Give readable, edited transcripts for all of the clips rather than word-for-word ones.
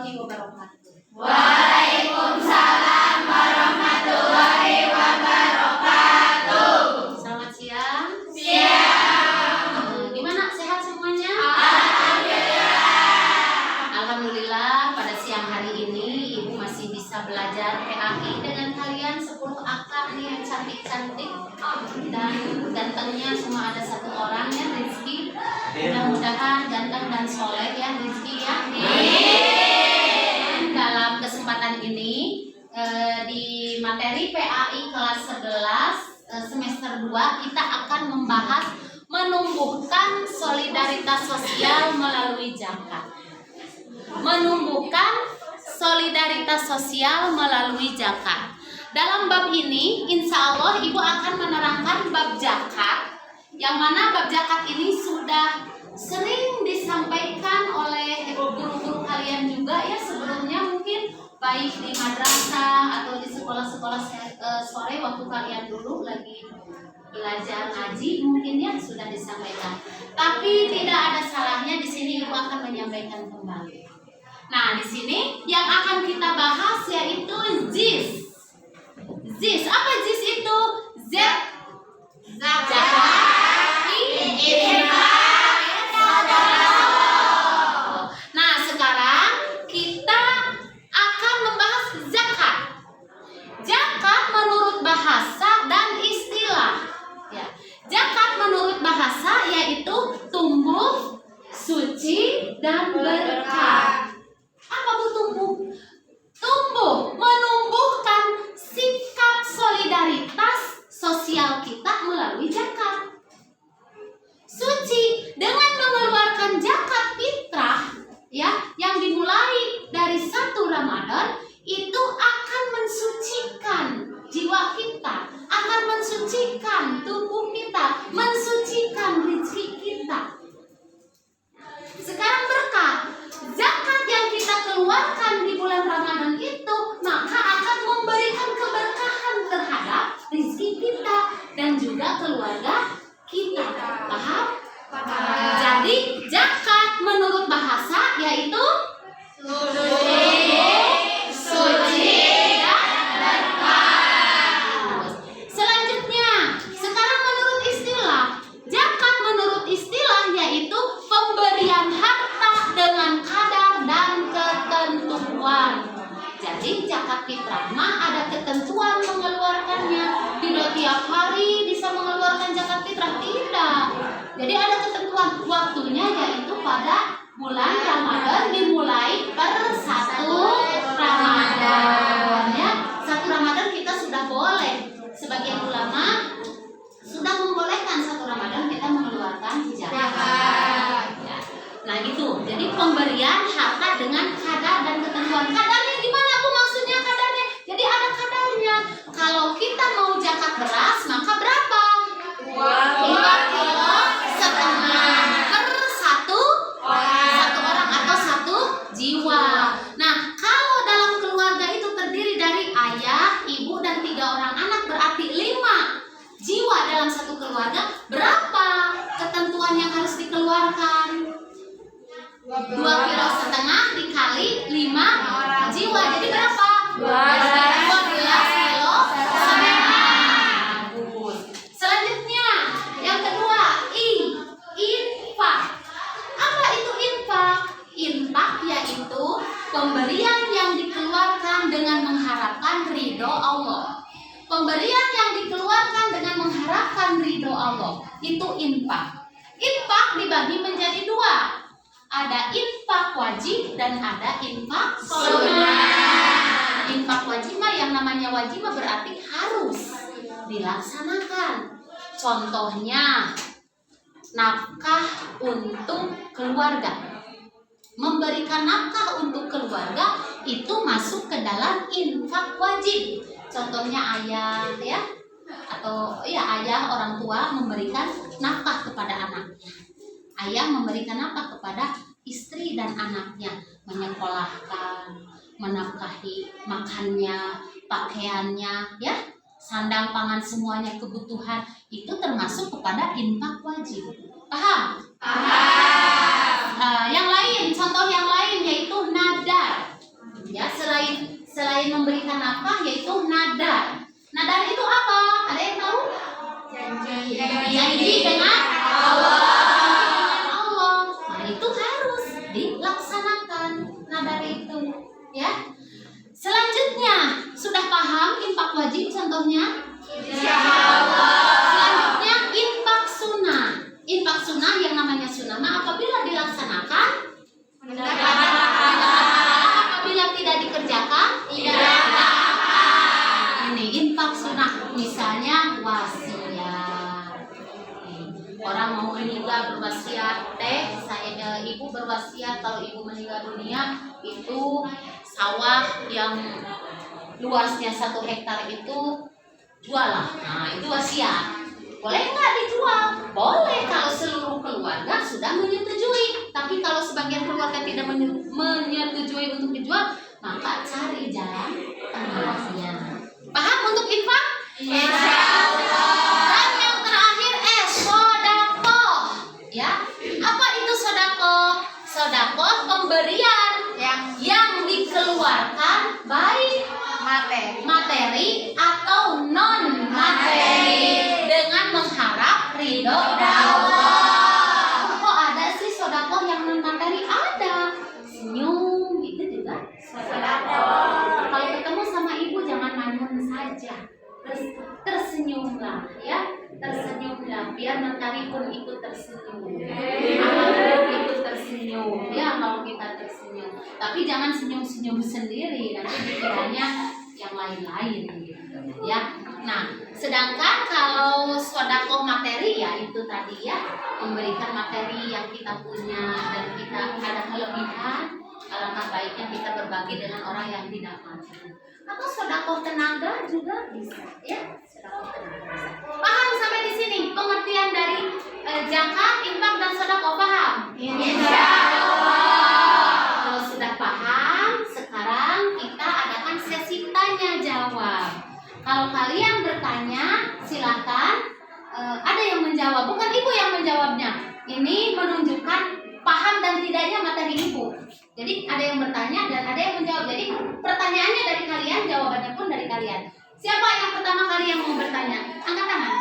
warahmatullahi wabarakatuh. Waalaikumsalam warahmatullahi wabarakatuh. Selamat siang. Siang. Gimana, sehat semuanya? Alhamdulillah. Alhamdulillah, pada siang hari ini Ibu masih bisa belajar PAI dengan kalian 10 akak nih yang cantik-cantik dan gantengnya semua ada 1 orang ya, Rizky. Mudah-mudahan ganteng dan soleh ya Rizky ya. Dalam kesempatan ini di materi PAI kelas 11 semester 2 kita akan membahas menumbuhkan solidaritas sosial melalui zakat. Menumbuhkan solidaritas sosial melalui zakat. Dalam bab ini insya Allah Ibu akan menerangkan bab zakat, yang mana bab zakat ini sudah sering disampaikan oleh guru-guru kalian juga ya sebelumnya, mungkin baik di madrasah atau di sekolah-sekolah sore waktu kalian dulu lagi belajar ngaji, mungkin ya sudah disampaikan. Tapi tidak ada salahnya di sini Ibu akan menyampaikan kembali. Nah, di sini yang akan kita bahas yaitu ZIS. ZIS, apa ZIS itu? Z zakat, Nah, sekarang kita akan membahas zakat. Zakat menurut bahasa dan istilah. Ya. Zakat menurut bahasa yaitu tumbuh, suci, dan berkah. Apa itu tumbuh? Tumbuh, menumbuhkan sikap solidaritas sosial kita melalui zakat. Suci, dengan mengeluarkan zakat fitrah ya, yang dimulai dari 1 Ramadan itu akan mensucikan jiwa kita, akan mensucikan tubuh kita, mensucikan rezeki kita. Sekarang berkah, zakat yang kita keluarkan di bulan Ramadan itu maka akan memberikan keberkahan terhadap rezeki kita dan juga keluarga kita. Paham? Jadi zakat menurut bahasa yaitu suci dan berkah. Selanjutnya, sekarang menurut istilah, zakat menurut istilah yaitu pemberian harta dengan kadar dan ketentuan. Jadi zakat fitrah mah ada ketentuan mengeluarkannya. Tidak tiap hari bisa mengeluarkan zakat fitrah, tidak. Jadi ada ketentuan waktunya yaitu pada bulan Ramadan, dimulai per 1 Ramadan ya. 1 Ramadan kita sudah boleh, sebagian ulama sudah membolehkan 1 Ramadan kita mengeluarkan zakat. Ya. Nah gitu. Jadi pemberian harta dengan kadar dan ketentuan. Kadarnya gimana Bu, maksudnya kadarnya? Jadi ada kadarnya. Kalau kita mau zakat beras maka berapa? 2,5 kilo per 1 orang atau 1 jiwa. Nah, kalau dalam keluarga itu terdiri dari ayah, ibu dan 3 orang anak, berarti 5 jiwa dalam 1 keluarga. Berapa ketentuan yang harus dikeluarkan? 2,5 kilo dikali 5 jiwa. Jadi berapa? 12 kilo setengah. Selanjutnya, yang kedua, infak. Apa itu infak? Infak yaitu pemberian yang dikeluarkan dengan mengharapkan ridho Allah. Pemberian yang dikeluarkan dengan mengharapkan ridho Allah itu infak. Infak dibagi menjadi 2. Ada infak wajib dan ada infak sunnah. Infak wajib mah, yang namanya wajib mah berarti harus dilaksanakan. Contohnya nafkah untuk keluarga. Memberikan nafkah untuk keluarga itu masuk ke dalam infak wajib. Contohnya ayah ya, atau ya ayah orang tua memberikan nafkah kepada anaknya. Ayah memberikan nafkah kepada istri dan anaknya, menyekolahkan, menafkahi makannya, pakaiannya, ya, sandang pangan semuanya kebutuhan itu termasuk kepada infak wajib. Paham? Paham. Yang lain, contoh yang lain yaitu nadar. selain memberikan nafkah yaitu nadar. Nadar itu apa? Ada yang tahu? Janji dengan Allah. Nah, itu harus dilaksanakan nadar itu, ya. Selanjutnya, sudah paham infak wajib contohnya? Selanjutnya infak sunnah. Infak sunnah yang namanya sunnah apabila dilaksanakan apabila tidak dikerjakan ini infak sunnah. Misalnya wasiat, orang mau meninggal berwasiat, ibu berwasiat kalau ibu meninggal dunia itu sawah yang luasnya 1 hektar itu jual lah. Nah, itu wasiat. Boleh nggak dijual? Boleh kalau seluruh keluarga sudah menyetujui. Tapi kalau sebagian keluarga tidak menyetujui untuk dijual, maka cari jalan tengahnya. Paham untuk infak? Dan yang terakhir sodakoh. Ya, apa itu sodakoh? Sodakoh pemberian yang dikeluarkan baik materi atau non materi dengan mengharap ridho Allah. Kok ada sih sodakoh yang non materi? Ada. Senyum itu juga sodakoh. Kalau ketemu sama ibu jangan manyun saja, tersenyumlah, ya, tersenyumlah biar mentari pun ikut tersenyum, ikut tersenyum, ya, kalau kita tersenyum. Tapi jangan senyum-senyum sendiri, nanti dikiranya yang lain-lain gitu, ya. Nah, sedangkan kalau sodakoh materi ya itu tadi ya, memberikan materi yang kita punya dan kita ada kelebihan, alangkah baiknya kita berbagi dengan orang yang tidak mampu. Atau sodakoh tenaga juga bisa, ya. Sodakoh tenaga bisa. Paham sampai di sini pengertian dari zakat, infak dan sodakoh, paham? Kalau sudah paham, sekarang kita adakan sesi tanya jawab. Kalau kalian bertanya, silakan. Ada yang menjawab, bukan ibu yang menjawabnya. Ini menunjukkan paham dan tidaknya materi ibu. Jadi ada yang bertanya dan ada yang menjawab. Jadi pertanyaannya dari kalian, jawabannya pun dari kalian. Siapa yang pertama kali yang mau bertanya? Angkat tangan.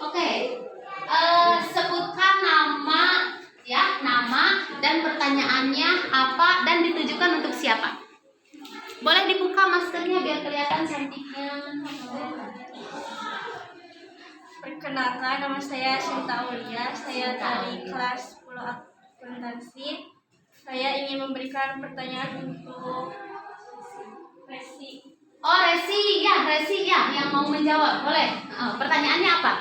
Oke. Sebutkan nama, ya, nama dan pertanyaannya apa dan ditujukan untuk siapa. Boleh dibuka maskernya biar kelihatan cantiknya. Perkenalkan, nama saya Sinta Aulia. Saya dari kelas 10 akuntansi. Saya ingin memberikan pertanyaan untuk Resi. Oh, Resi ya, yang mau menjawab. Boleh. Pertanyaannya apa?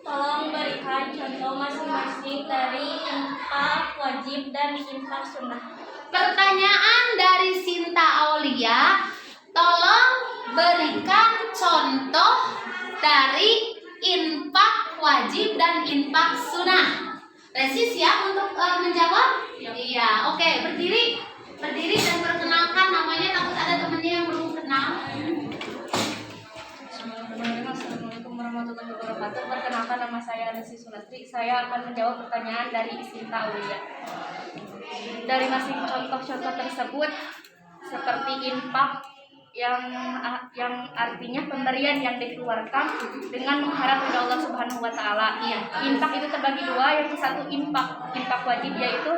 Tolong berikan contoh masing-masing dari infak wajib dan infak sunnah. Pertanyaan dari Sinta Aulia, tolong berikan contoh dari infak wajib dan infak sunnah. Resi siap untuk menjawab? Iya, oke, berdiri dan perkenalkan namanya, takut ada temennya yang belum kenal. Assalamualaikum warahmatullahi wabarakatuh. Perkenalkan, nama saya Resi Sulatri. Saya akan menjawab pertanyaan dari Sinta Aulia. Dari masing contoh-contoh tersebut, seperti infak yang artinya pemberian yang dikeluarkan dengan mengharap ridha Allah Subhanahu wa taala. Infak itu terbagi dua, yang satu infak wajib, yaitu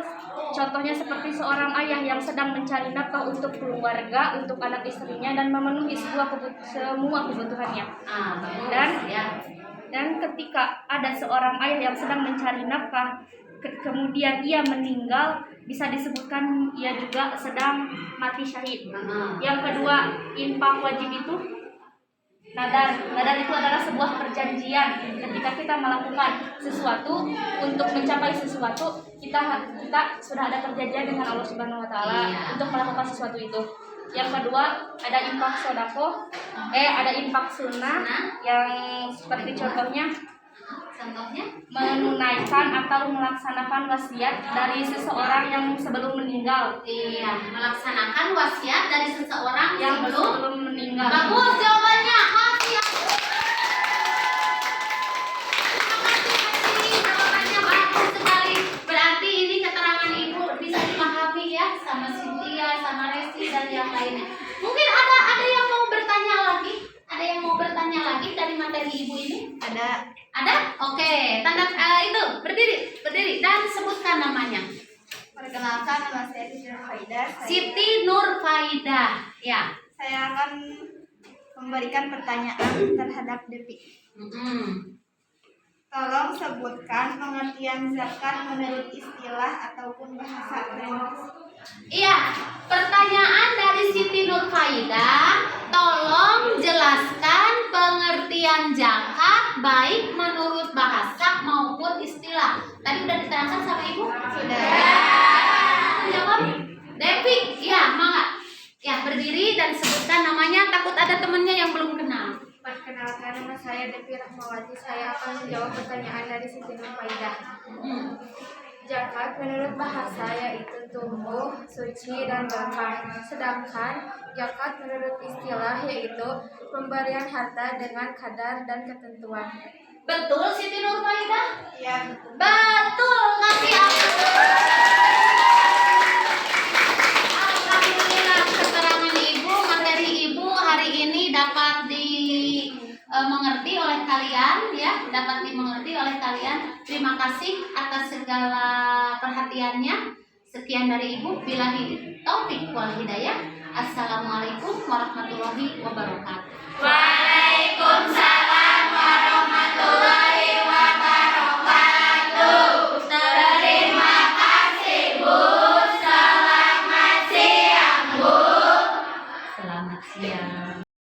contohnya seperti seorang ayah yang sedang mencari nafkah untuk keluarga, untuk anak istrinya dan memenuhi semua kebutuhannya. Dan ketika ada seorang ayah yang sedang mencari nafkah, kemudian ia meninggal, bisa disebutkan ia juga sedang mati syahid. Yang kedua, infak wajib itu nadar. Nadar itu adalah sebuah perjanjian. Ketika kita melakukan sesuatu untuk mencapai sesuatu, kita sudah ada perjanjian dengan Allah Subhanahu wa taala untuk melakukan sesuatu itu. Yang kedua, ada infak sodako, ada infak sunnah yang seperti contohnya menunaikan atau melaksanakan wasiat dari seseorang yang sebelum meninggal. Melaksanakan wasiat dari seseorang yang sebelum meninggal. Bagus jawabannya. Jawabannya bagus sekali. Berarti ini keterangan ibu bisa dipahami ya sama Cynthia, sama Resi dan yang lainnya. Mungkin ada yang mau bertanya lagi? Ada yang mau bertanya lagi dari materi Ibu ini? Ada. Ada? Oke, tanda itu berdiri dan sebutkan namanya. Perkenalkan, nama saya Siti Nurfaidah. Siti Nurfaidah. Ya. Saya akan memberikan pertanyaan terhadap Depi. Tolong sebutkan pengertian zakat menurut istilah ataupun bahasa Inggris. Iya, pertanyaan dari Siti Nurfaidah. Tolong jelaskan pengertian zakat baik menurut bahasa maupun istilah. Tadi udah diterangkan sama Ibu? Sudah. Jawab. Devi, ya, mangga. Ya, berdiri dan sebutkan namanya. Takut ada temennya yang belum kenal. Perkenalkan, nama saya Devi Rahmawati. Saya akan menjawab pertanyaan dari Siti Nurfaidah. Zakat menurut bahasa yaitu tumbuh, suci, dan berkah. Sedangkan zakat menurut istilah yaitu pemberian harta dengan kadar dan ketentuan. Betul Siti Nurfaidah? Ya, betul. Betul, kasih Alhamdulillah keterangan Ibu, materi Ibu hari ini dapat dimengerti oleh kalian ya, dapat dimengerti oleh kalian. Terima kasih atas segala perhatiannya. Sekian dari Ibu, billahi taufik wal hidayah. Assalamualaikum warahmatullahi wabarakatuh. Waalaikumsalam.